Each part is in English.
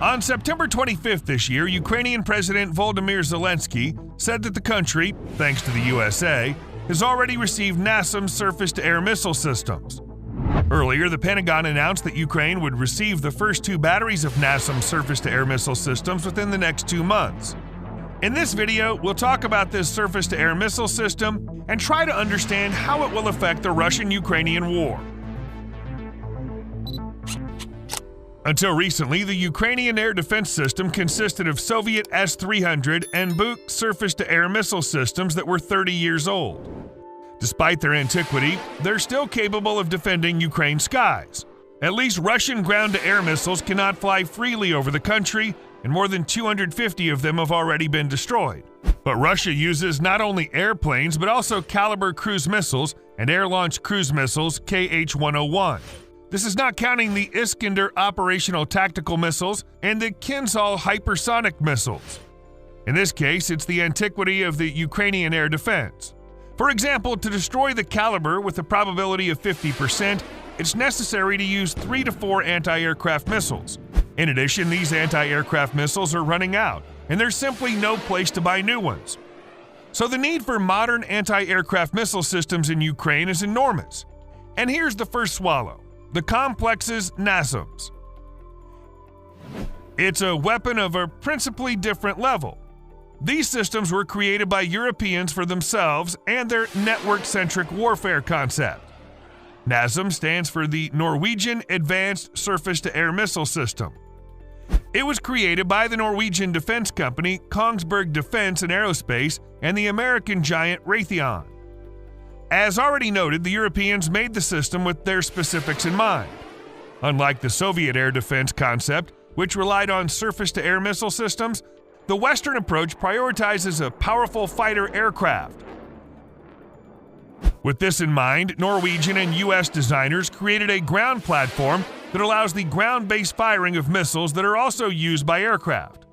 On September 25th this year, Ukrainian President Volodymyr Zelensky said that the country, thanks to the USA, has already received NASAMS surface-to-air missile systems. Earlier, the Pentagon announced that Ukraine would receive the first 2 batteries of NASAMS surface-to-air missile systems within the next 2 months. In this video, we'll talk about this surface-to-air missile system and try to understand how it will affect the Russian-Ukrainian war. Until recently, the Ukrainian air defense system consisted of Soviet S-300 and Buk surface-to-air missile systems that were 30 years old. Despite their antiquity, they're still capable of defending Ukraine's skies. At least Russian ground-to-air missiles cannot fly freely over the country, and more than 250 of them have already been destroyed. But Russia uses not only airplanes but also Caliber cruise missiles and air-launched cruise missiles KH-101. This is not counting the Iskander operational tactical missiles and the Kinzhal hypersonic missiles. In this case, it's the antiquity of the Ukrainian air defense. For example, to destroy the Caliber with a probability of 50%, it's necessary to use 3 to 4 anti-aircraft missiles. In addition, these anti-aircraft missiles are running out, and there's simply no place to buy new ones. So the need for modern anti-aircraft missile systems in Ukraine is enormous. And here's the first swallow: the complex's NASAMS. It's a weapon of a principally different level. These systems were created by Europeans for themselves and their network-centric warfare concept. NASAMS stands for the Norwegian Advanced Surface-to-Air Missile System. It was created by the Norwegian defense company Kongsberg Defence and Aerospace and the American giant Raytheon. As already noted, the Europeans made the system with their specifics in mind. Unlike the Soviet air defense concept, which relied on surface-to-air missile systems, the Western approach prioritizes a powerful fighter aircraft. With this in mind, Norwegian and U.S. designers created a ground platform that allows the ground-based firing of missiles that are also used by aircraft.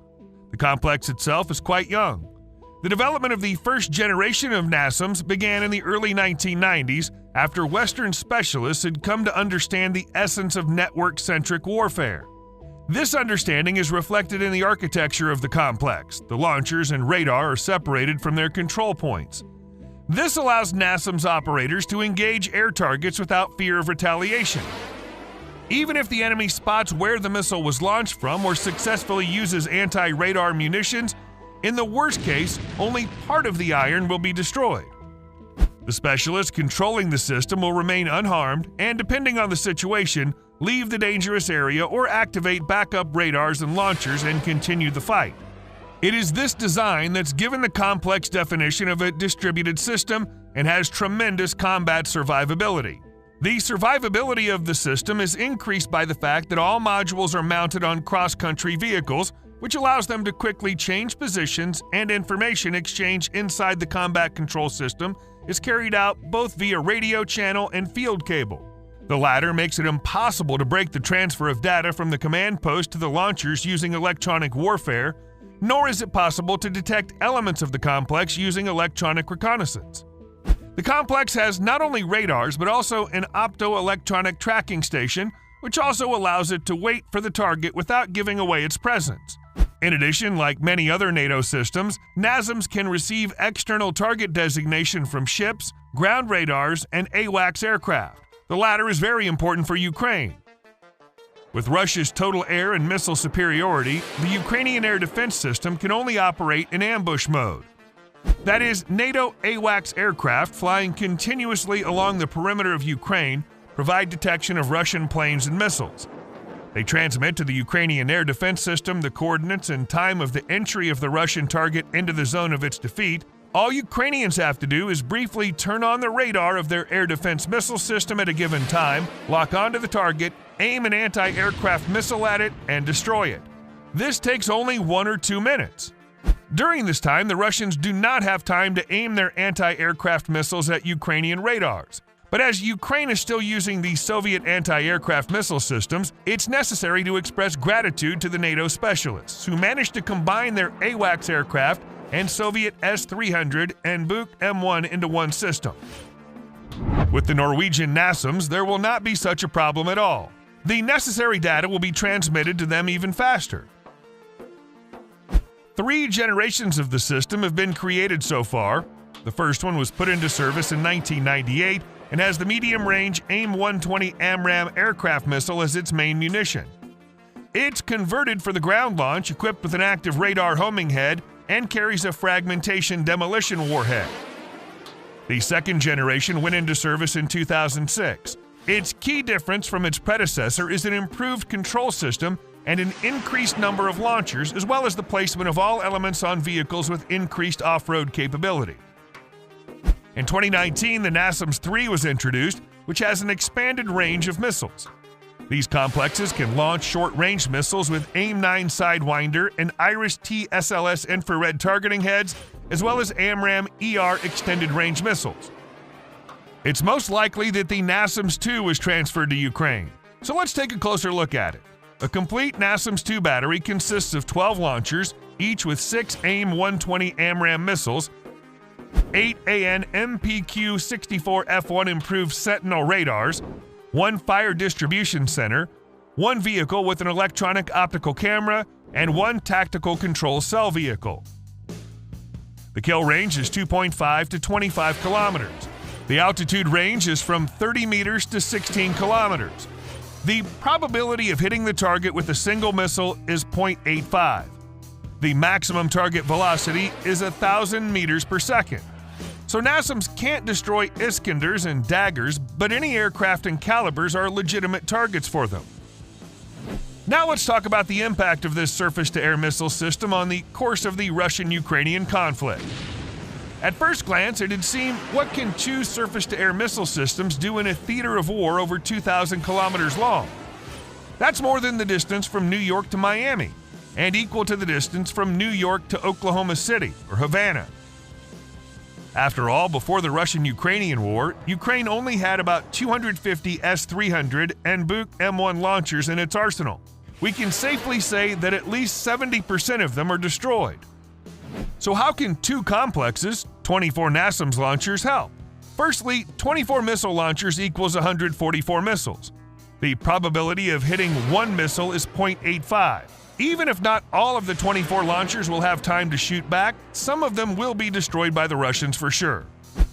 The complex itself is quite young. The development of the first generation of NASAMS began in the early 1990s after Western specialists had come to understand the essence of network-centric warfare. This understanding is reflected in the architecture of the complex. The launchers and radar are separated from their control points. This allows NASAMS operators to engage air targets without fear of retaliation. Even if the enemy spots where the missile was launched from or successfully uses anti-radar munitions, in the worst case, only part of the iron will be destroyed. The specialists controlling the system will remain unharmed and, depending on the situation, leave the dangerous area or activate backup radars and launchers and continue the fight. It is this design that's given the complex definition of a distributed system and has tremendous combat survivability. The survivability of the system is increased by the fact that all modules are mounted on cross-country vehicles, which allows them to quickly change positions, and information exchange inside the combat control system is carried out both via radio channel and field cable. The latter makes it impossible to break the transfer of data from the command post to the launchers using electronic warfare, nor is it possible to detect elements of the complex using electronic reconnaissance. The complex has not only radars but also an optoelectronic tracking station, which also allows it to wait for the target without giving away its presence. In addition, like many other NATO systems, NASAMS can receive external target designation from ships, ground radars, and AWACS aircraft. The latter is very important for Ukraine. With Russia's total air and missile superiority, the Ukrainian air defense system can only operate in ambush mode. That is, NATO AWACS aircraft flying continuously along the perimeter of Ukraine provide detection of Russian planes and missiles. They transmit to the Ukrainian air defense system the coordinates and time of the entry of the Russian target into the zone of its defeat. All Ukrainians have to do is briefly turn on the radar of their air defense missile system at a given time, lock onto the target, aim an anti-aircraft missile at it, and destroy it. This takes only 1 or 2 minutes. During this time, the Russians do not have time to aim their anti-aircraft missiles at Ukrainian radars. But as Ukraine is still using the Soviet anti-aircraft missile systems, it's necessary to express gratitude to the NATO specialists, who managed to combine their AWACS aircraft and Soviet S-300 and Buk M1 into one system. With the Norwegian NASAMS, there will not be such a problem at all. The necessary data will be transmitted to them even faster. 3 generations of the system have been created so far. The first one was put into service in 1998 and has the medium-range AIM-120 AMRAAM aircraft missile as its main munition. It's converted for the ground launch, equipped with an active radar homing head, and carries a fragmentation demolition warhead. The second generation went into service in 2006. Its key difference from its predecessor is an improved control system and an increased number of launchers, as well as the placement of all elements on vehicles with increased off-road capability. In 2019, the NASAMS 3 was introduced, which has an expanded range of missiles. These complexes can launch short-range missiles with AIM-9 Sidewinder and IRIS-T SLS infrared targeting heads, as well as AMRAAM ER extended-range missiles. It's most likely that the NASAMS 2 was transferred to Ukraine, so let's take a closer look at it. A complete NASAMS 2 battery consists of 12 launchers, each with 6 AIM-120 AMRAAM missiles, 8 AN MPQ-64F1 improved Sentinel radars, 1 fire distribution center, 1 vehicle with an electronic optical camera, and 1 tactical control cell vehicle. The kill range is 2.5 to 25 kilometers. The altitude range is from 30 meters to 16 kilometers. The probability of hitting the target with a single missile is 0.85. The maximum target velocity is 1,000 meters per second. So NASAMS can't destroy Iskanders and Daggers, but any aircraft and calibers are legitimate targets for them. Now let's talk about the impact of this surface-to-air missile system on the course of the Russian-Ukrainian conflict. At first glance, it'd seem, what can 2 surface-to-air missile systems do in a theater of war over 2,000 kilometers long? That's more than the distance from New York to Miami, and equal to the distance from New York to Oklahoma City or Havana. After all, before the Russian-Ukrainian war, Ukraine only had about 250 S-300 and Buk M1 launchers in its arsenal. We can safely say that at least 70% of them are destroyed. So how can 2 complexes, 24 NASAMS launchers, help? Firstly, 24 missile launchers equals 144 missiles. The probability of hitting 1 missile is 0.85. Even if not all of the 24 launchers will have time to shoot back, some of them will be destroyed by the Russians for sure.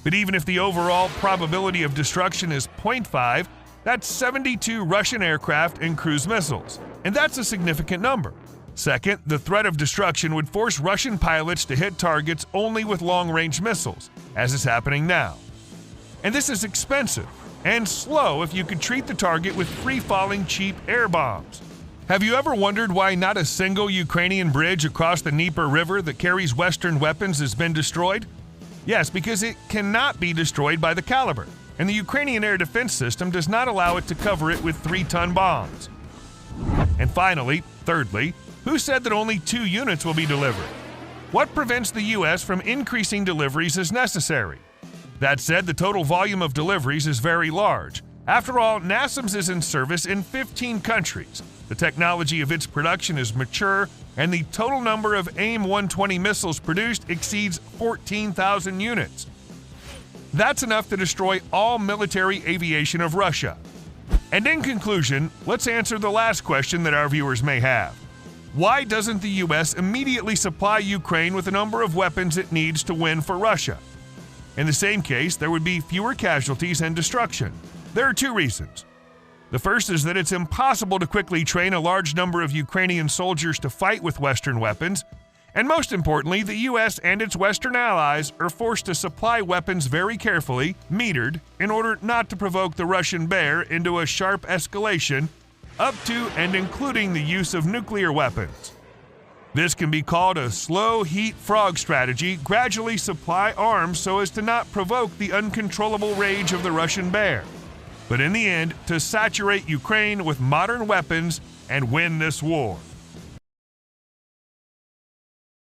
But even if the overall probability of destruction is 0.5, that's 72 Russian aircraft and cruise missiles. And that's a significant number. Second, the threat of destruction would force Russian pilots to hit targets only with long-range missiles, as is happening now. And this is expensive and slow if you could treat the target with free-falling cheap air bombs. Have you ever wondered why not a single Ukrainian bridge across the Dnieper River that carries Western weapons has been destroyed? Yes, because it cannot be destroyed by the caliber, and the Ukrainian air defense system does not allow it to cover it with 3-ton bombs. And finally, thirdly, who said that only 2 units will be delivered? What prevents the U.S. from increasing deliveries as necessary? That said, the total volume of deliveries is very large. After all, NASAMS is in service in 15 countries. The technology of its production is mature, and the total number of AIM-120 missiles produced exceeds 14,000 units. That's enough to destroy all military aviation of Russia. And in conclusion, let's answer the last question that our viewers may have. Why doesn't the U.S. immediately supply Ukraine with a number of weapons it needs to win for Russia? In the same case, there would be fewer casualties and destruction. There are 2 reasons. The first is that it's impossible to quickly train a large number of Ukrainian soldiers to fight with Western weapons, and most importantly, the U.S. and its Western allies are forced to supply weapons very carefully, metered, in order not to provoke the Russian bear into a sharp escalation, up to and including the use of nuclear weapons. This can be called a slow heat frog strategy, gradually supply arms so as to not provoke the uncontrollable rage of the Russian bear, but in the end, to saturate Ukraine with modern weapons and win this war.